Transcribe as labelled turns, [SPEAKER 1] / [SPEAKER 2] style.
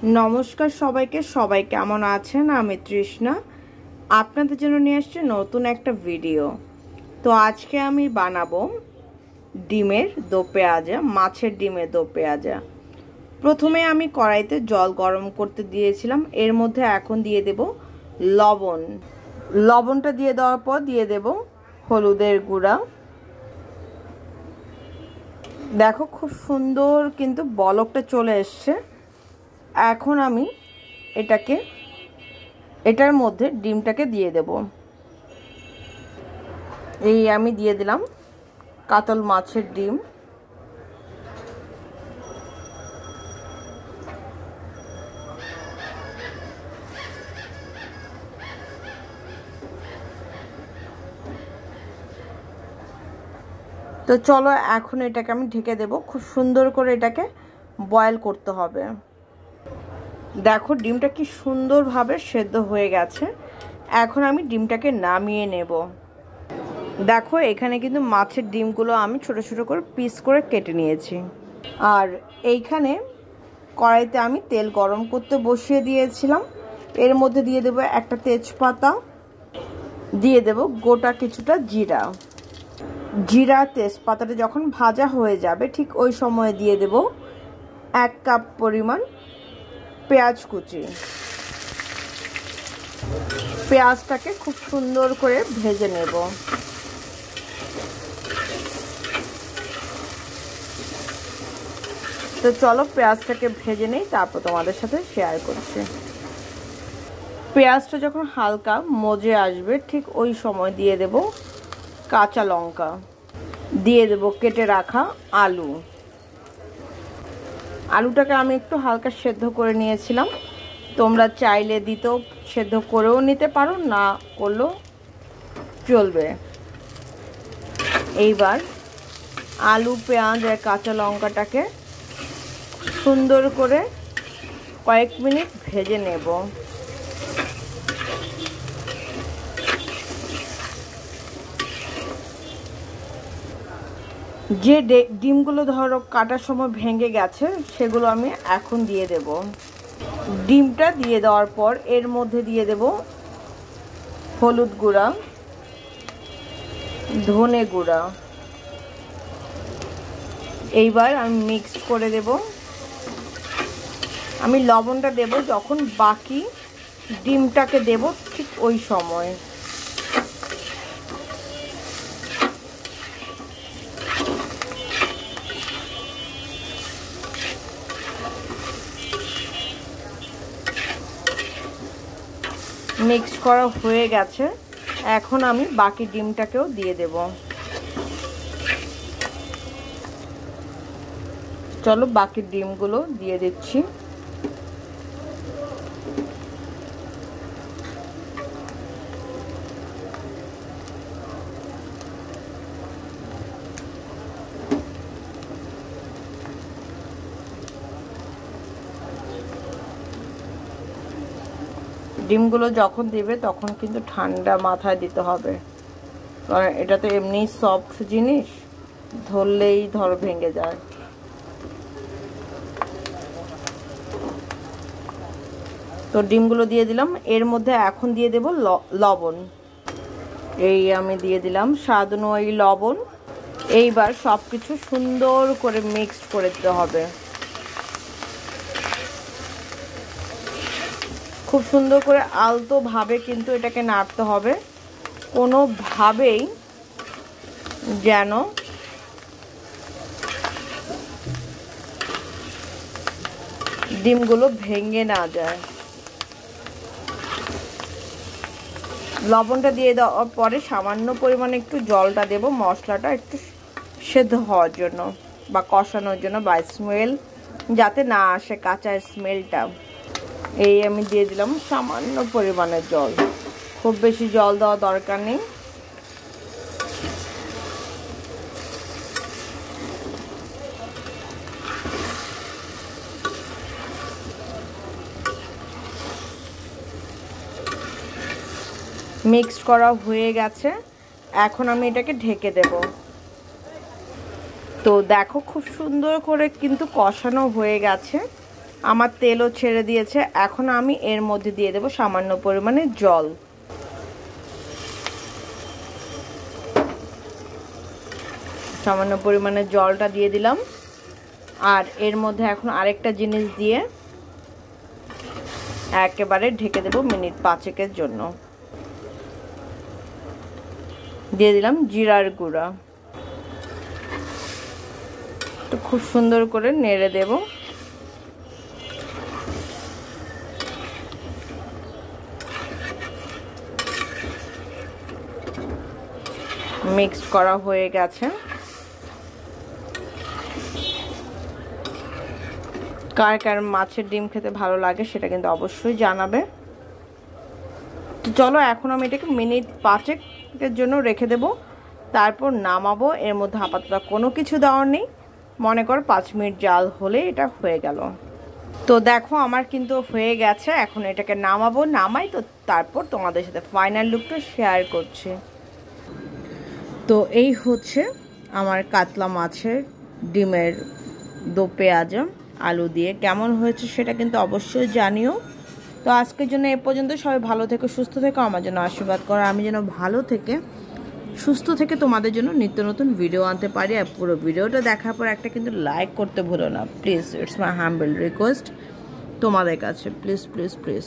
[SPEAKER 1] নমস্কার সবাইকে। সবাই কেমন আছেন? আমি তৃষ্ণা আপনাদের জন্য নিয়ে আসছি নতুন একটা ভিডিও। তো আজকে আমি বানাবো ডিমের দো পেঁয়াজা, মাছের ডিমের দো পেঁয়াজা। প্রথমে আমি কড়াইতে জল গরম করতে দিয়েছিলাম। এর মধ্যে এখন দিয়ে দেব লবণ। লবণটা দিয়ে দেওয়ার পর দিয়ে দেব হলুদের গুঁড়া। দেখো খুব সুন্দর কিন্তু বলকটা চলে এসছে। এখন আমি এটার মধ্যে ডিমটাকে দিয়ে দেব। এই আমি দিয়ে দিলাম কাতল মাছের ডিম। তো চলো এখন এটাকে আমি ঢেকে দেব। খুব সুন্দর করে এটাকে বয়েল করতে হবে। দেখো ডিমটা কি সুন্দরভাবে সেদ্ধ হয়ে গেছে। এখন আমি ডিমটাকে নামিয়ে নেব। দেখো এখানে কিন্তু মাছের ডিমগুলো আমি ছোট ছোট করে পিস করে কেটে নিয়েছি। আর এইখানে কড়াইতে আমি তেল গরম করতে বসিয়ে দিয়েছিলাম। এর মধ্যে দিয়ে দেব একটা তেজপাতা, দিয়ে দেব গোটা কিছুটা জিরা। জিরা তেজপাতাটা যখন ভাজা হয়ে যাবে ঠিক ওই সময় দিয়ে দেব 1 কাপ পরিমাণ পেঁয়াজ কুচি। পেঁয়াজটাকে খুব সুন্দর করে ভেজে নেব। তো চলো পেঁয়াজটাকে ভেজে নেই, তারপর তোমাদের সাথে শেয়ার করছি। পেঁয়াজটা যখন হালকা মজে আসবে ঠিক ওই সময় দিয়ে দেব কাঁচা লঙ্কা, দিয়ে দেব কেটে রাখা আলু। আলুটাকে আমি একটু হালকা সেদ্ধ করে নিয়েছিলাম। তোমরা চাইলে দিতেও সেদ্ধ করেও নিতে পারো, না করলেও চলবে। এইবার আলু, পেঁয়াজ আর কাঁচা লঙ্কাটাকে সুন্দর করে কয়েক মিনিট ভেজে নেব। যে ডিমগুলো ধরো কাটার সময় ভেঙে গেছে সেগুলো আমি এখন দিয়ে দেব। ডিমটা দিয়ে দেওয়ার পর এর মধ্যে দিয়ে দেব হলুদ গুঁড়া, ধনে গুঁড়া। এইবার আমি মিক্স করে দেব। আমি লবণটা দেব যখন বাকি ডিমটাকে দেব ঠিক ওই সময়। মিক্স করা হয়ে গেছে। এখন আমি বাকি ডিমটাকেও দিয়ে দেব। চলো বাকি ডিমগুলো দিয়ে দিচ্ছি। ডিমগুলো যখন দিবে তখন কিন্তু ঠান্ডা মাথায় দিতে হবে, কারণ এটা তো এমনি সফট জিনিস, ধরলেই ধর ভেঙে যায়। তো ডিমগুলো দিয়ে দিলাম। এর মধ্যে এখন দিয়ে দেব লবণ। এই আমি দিয়ে দিলাম স্বাদ অনুযায়ী লবণ। এইবার সব কিছু সুন্দর করে মিক্সড করে দিতে হবে। খুব সুন্দর করে আলতোভাবে কিন্তু এটাকে নাড়তে হবে। কোনোভাবেই যেন ডিমগুলো ভেঙে না যায়। লবণটা দিয়ে দেওয়ার পরে সামান্য পরিমাণে একটু জলটা দেব, মশলাটা একটু সেদ্ধ হওয়ার জন্য বা কষানোর জন্য, বা স্মেল যাতে না আসে, কাঁচা স্মেলটা। এই আমি দিয়ে দিলাম সামান্য পরিমাণের জল। খুব বেশি জল দেওয়া দরকার নেই। মিক্সড করা হয়ে গেছে। এখন আমি এটাকে ঢেকে দেব। তো দেখো খুব সুন্দর করে কিন্তু কষানো হয়ে গেছে। আমার তেলও ছেড়ে দিয়েছে। এখন আমি এর মধ্যে দিয়ে দেব সামান্য পরিমাণে জল। সামান্য পরিমাণে জলটা দিয়ে দিলাম। আর এর মধ্যে এখন আরেকটা জিনিস দিয়ে একেবারে ঢেকে দেব মিনিট 5 জন্য। দিয়ে দিলাম জিরার গুঁড়া। তো খুব সুন্দর করে নেড়ে দেব। মিক্স করা হয়ে গেছে। কার কার মাছের ডিম খেতে ভালো লাগে সেটা কিন্তু অবশ্যই জানাবে। তো চলো এখন আমি এটাকে মিনিট 5 জন্য রেখে দেব, তারপর নামাবো। এর মধ্যে আপাতত কোনো কিছু দেওয়ার নেই, মনে কর 5 মিনিট জাল হলে এটা হয়ে গেল। তো দেখো আমার কিন্তু হয়ে গেছে। এখন এটাকে নামাবো, নামাই তো তারপর তোমাদের সাথে ফাইনাল লুকটা শেয়ার করছি। তো এই হচ্ছে আমার কাতলা মাছের ডিমের দো পেঁয়াজ আলু দিয়ে। কেমন হয়েছে সেটা কিন্তু অবশ্যই জানিও। তো আজকের জন্য এ পর্যন্ত। সবাই ভালো থেকো, সুস্থ থেকো, আমার জন্য আশীর্বাদ করো, আমি যেন ভালো থেকে সুস্থ থেকে তোমাদের জন্য নিত্য নতুন ভিডিও আনতে পারি। আর পুরো ভিডিওটা দেখার পর একটা কিন্তু লাইক করতে ভুলো না please. It's my humble request তোমাদের কাছে, প্লিজ প্লিজ প্লিজ।